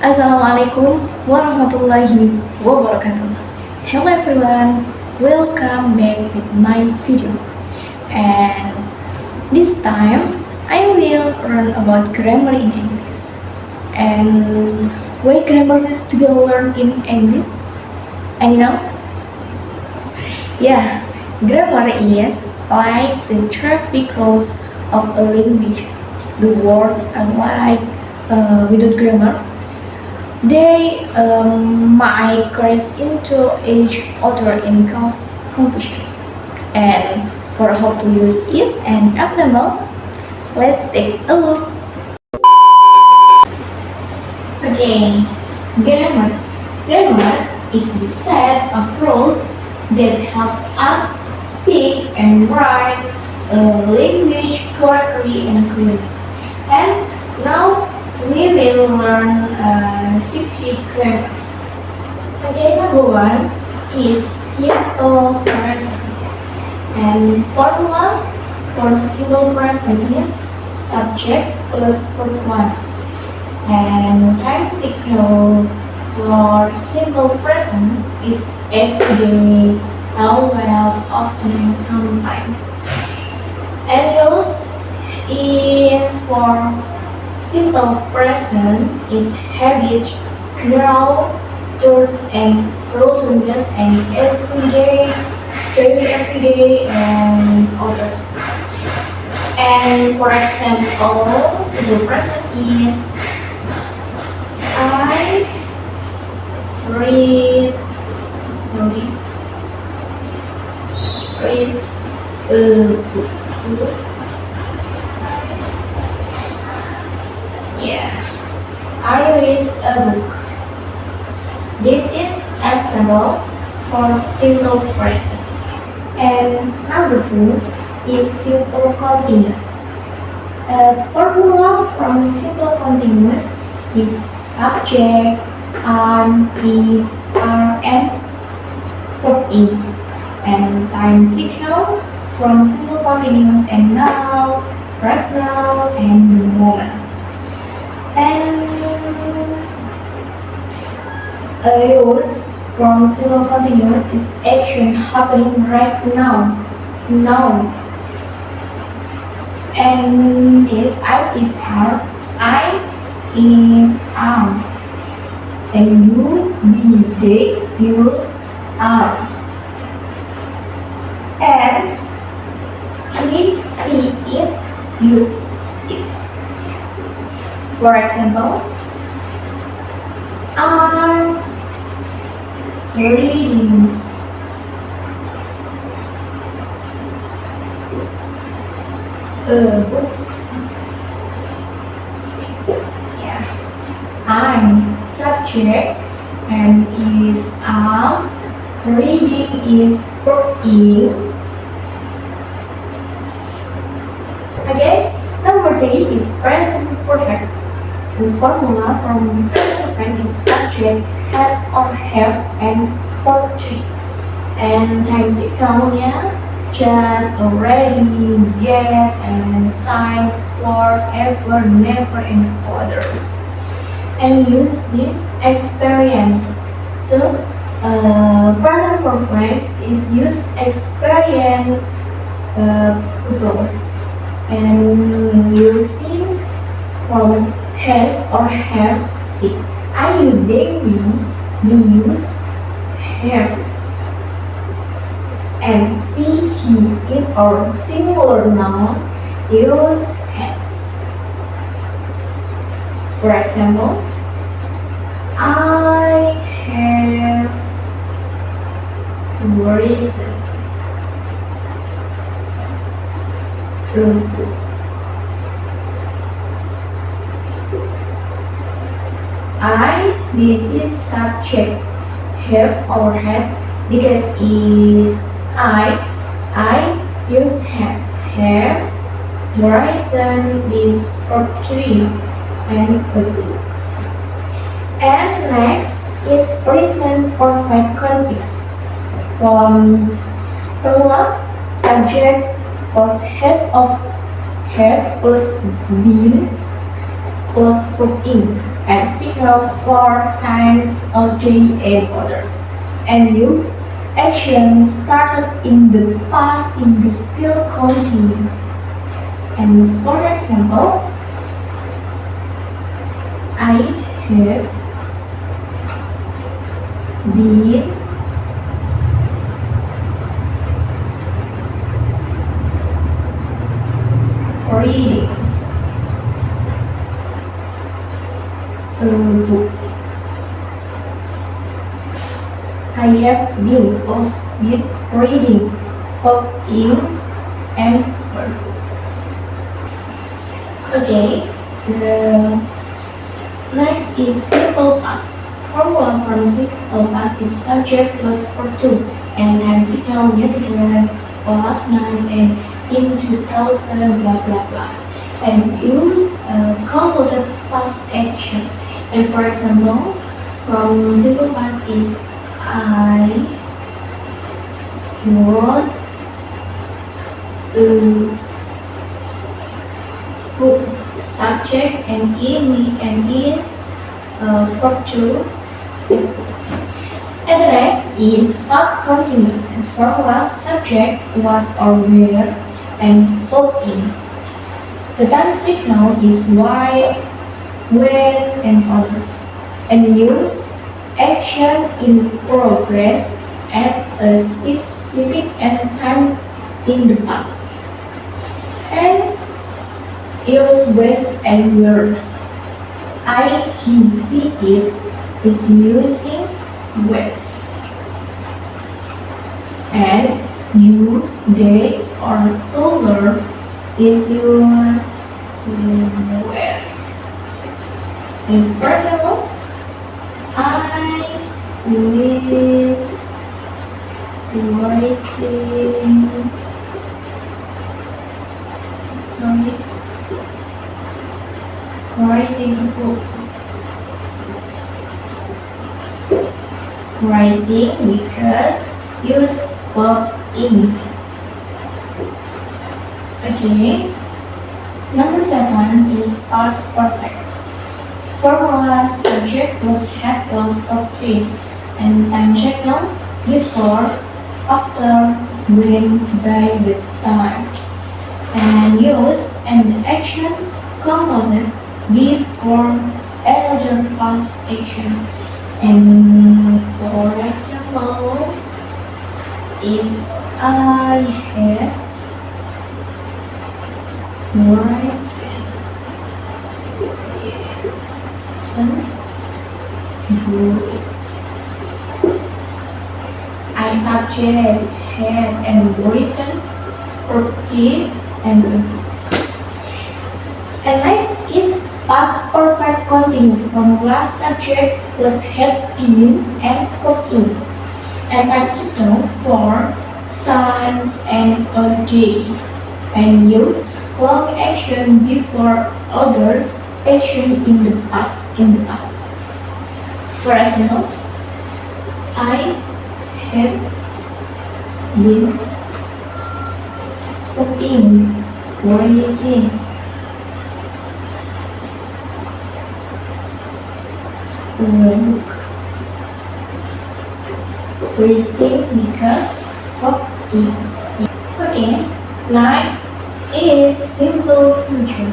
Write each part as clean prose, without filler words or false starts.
Assalamualaikum warahmatullahi wabarakatuh. Hello everyone, welcome back with my video. And this time I will learn about grammar in English. And why grammar is to be learned in English? And you know? Yeah, grammar is like the traffic rules of a language. The words are like without grammar they might cross into each other and cause confusion. And for how to use it and example, let's take a look. Okay, grammar. Grammar is the set of rules that helps us speak and write a language correctly and clearly. And now we will learn 60 grammar. Okay, number one is simple present. And formula for simple present is subject plus verb one. And time signal for simple present is every day, always, often, and sometimes. And use is for simple present is habit, general, truth, and routines, and everyday, daily, everyday, and others. And for example, simple present is I read, sorry, read a book. Yeah, I read a book. This is example for simple present. And number two is simple continuous. A formula from simple continuous is subject, is, are, and verb in. And time signal from simple continuous and now, right now, and the moment. And a use from simple continuous is action happening right now. Now. And this I is are, I is am. And you, we, they use are. And he, she, it use is. For example, I'm reading a book. Yeah. I'm subject and is am. Reading is verb in. Okay. Number three is present perfect. The formula from present perfect is subject, has or have, and verb three. And time signalnya just, already, yet, and signs for, ever, never, and other. And use the experience. So present perfect is use experience people. And using from has or have is I use they we use have. And she, he, it, or singular noun use has. For example, I have written a book. I, this is subject, have or has because is I use have written is verb three and a book. And next is present perfect continuous. From formula subject plus has of have plus been plus verb in. and signal for signs of J and others, and use action started in the past in the still continue. And for example, I have been reading a book. I have been reading for you and her. Okay, the next is simple past. Formula from simple past is subject plus verb to and time signal yesterday or last night and in 2000 blah blah blah, and use completed past action. And for example, from simple past is I wrote a book. Subject and is verb to the book. And the next is past continuous and formula subject was or were and verb in. The time signal is why, when, and others, and use action in progress at a specific and time in the past. And use was and were. I, he, she, it is using was. And you, they, or taller is your were. And for example, I was writing a book. Writing because use verb in. Okay. Number 7 is past perfect. Formula subject plus had plus verb to and time signal before, after, when, by the time, and use and action completed before another past action. And for example, is I have I subject had and written 40 and the book. And next is past perfect continuous formula subject plus had been and verb in. And time signal for signs and a J. And use long action before others action in the past. For example, I have been reading a book. Reading because of it. Okay, next is simple future.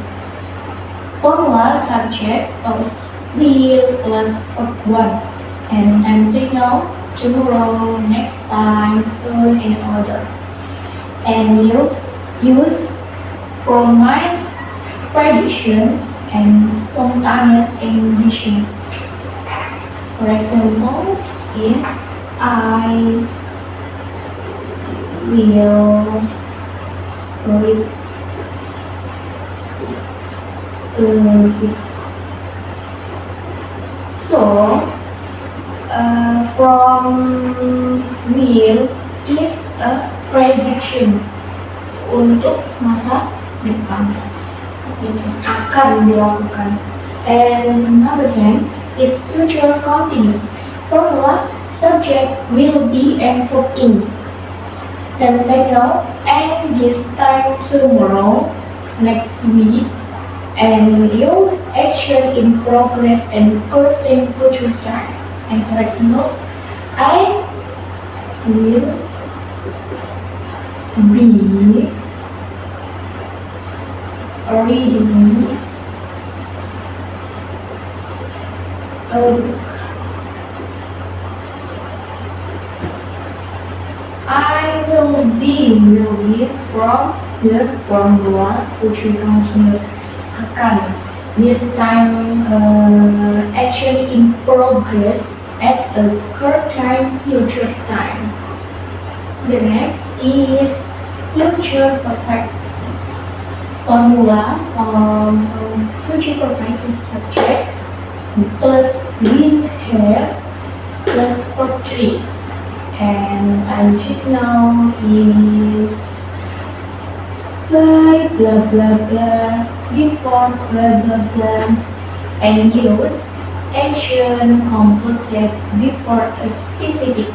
Formula subject plus will plus verb 1 and time signal tomorrow, next time, soon, and others. And use promise, predictions, and spontaneous ambitions. For example, is I will read a book. So, from will is a prediction untuk masa depan. Itu akan dilakukan. And number 10 is future continuous. Formula subject will be and verb in. Time signal and this time tomorrow, next week, and use action in progress and cursing future time. And for example, I will be reading a book. I will be from the formula future continuous akan. This time action in progress at a current time future time. The next is future perfect. Formula from future perfect is subject plus will have plus for 3, and time signal is by blah blah blah before blah blah blah, and use action completed before a specific,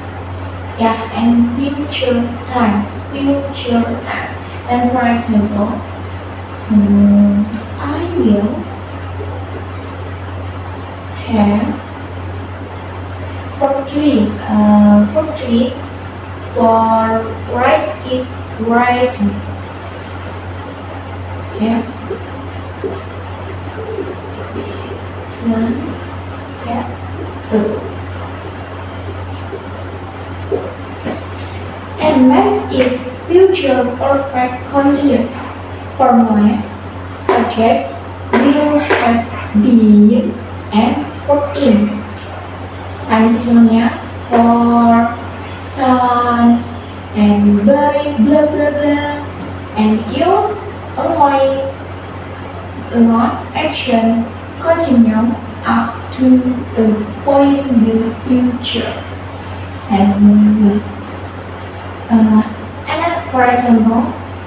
yeah, and future time. And for example, I will have for three for write is writing. Have written, yeah. And next is future perfect continuous. Formula subject will have been and 14. Time signalnya for sons and by blah blah blah, and use ongoing action continue up to a point in the future. And another for example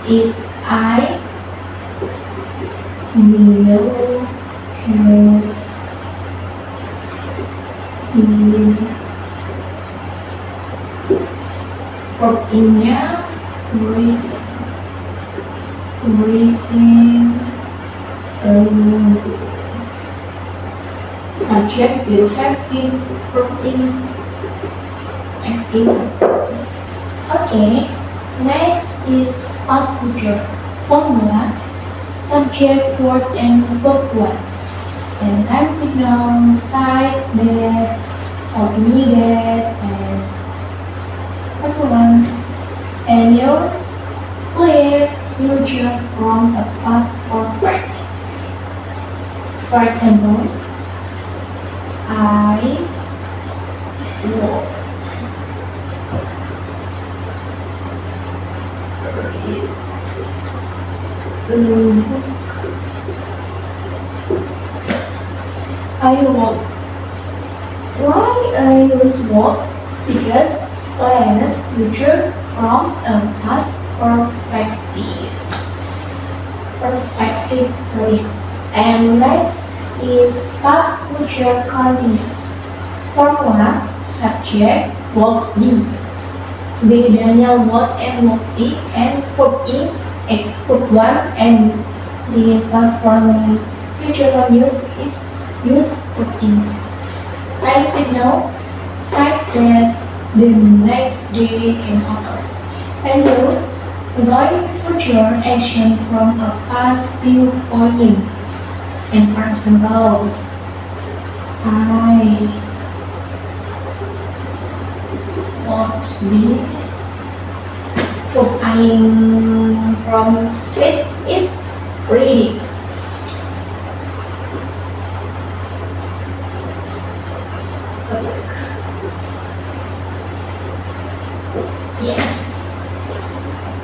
is I will have been for-nya reading subject will have been 14 Okay, next is past future. Formula subject, word, and verb 1. And time signal, side, that, told me that, and everyone. And use clear future from a past perfect. For example, I will read a book. I walk. Why I use walk? Because planet future from a past perspective. And next is past future continuous. Formula subject verb be. Bedanya what and what be and verb in verb 1, and this past form future continuous is use verb in. Time signal cite that the next day and others, and use going future action from a past viewpoint. And for example, I would be from it is reading. A book. Yeah.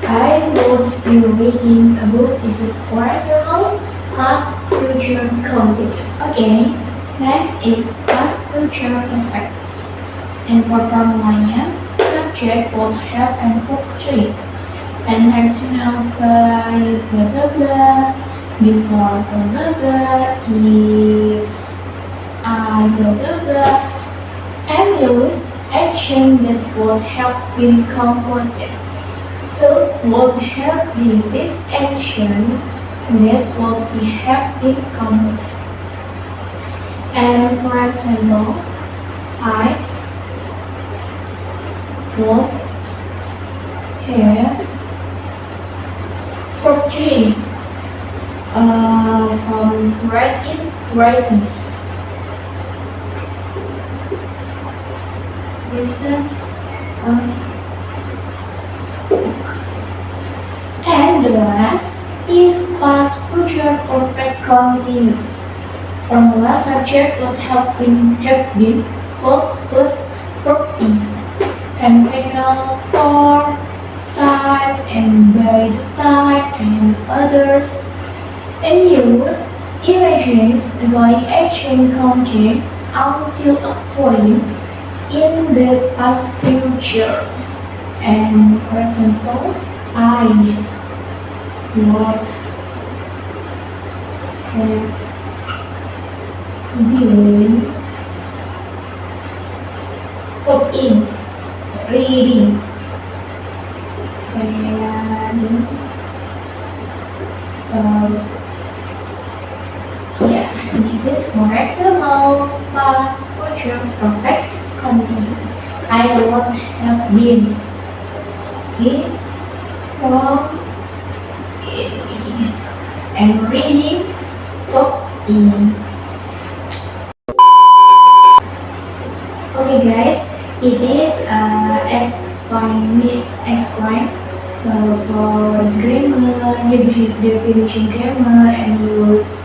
I would be reading a book. This is for example, past future continuous. Okay, next is past future perfect. And for formulanya, subject would have and verb 3. And now by blah blah blah, before blah blah blah, if I blah blah blah, and use action that would have been completed. So would have this is action that would be have been counted. And for example, I would have 14 from right is written. Written and the last is past future perfect continuous. Formula subject would have been called plus 14. Time signal for size and by the type and others. And use imagines going action counting until a point in the past future. And for example, I would have been in reading, reading, yeah, this is for example, past, future, perfect, continuous. I would have been from and reading for in. Okay guys, it is explain for grammar, definition grammar and use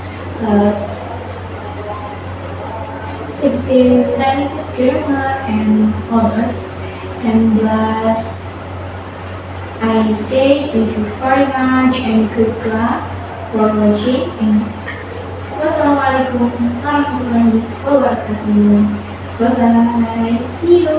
16 tenses grammar and others. And last, I say thank you very much and good luck for watching. And wassalamualaikum warahmatullahi wabarakatuh. Bye bye. See you.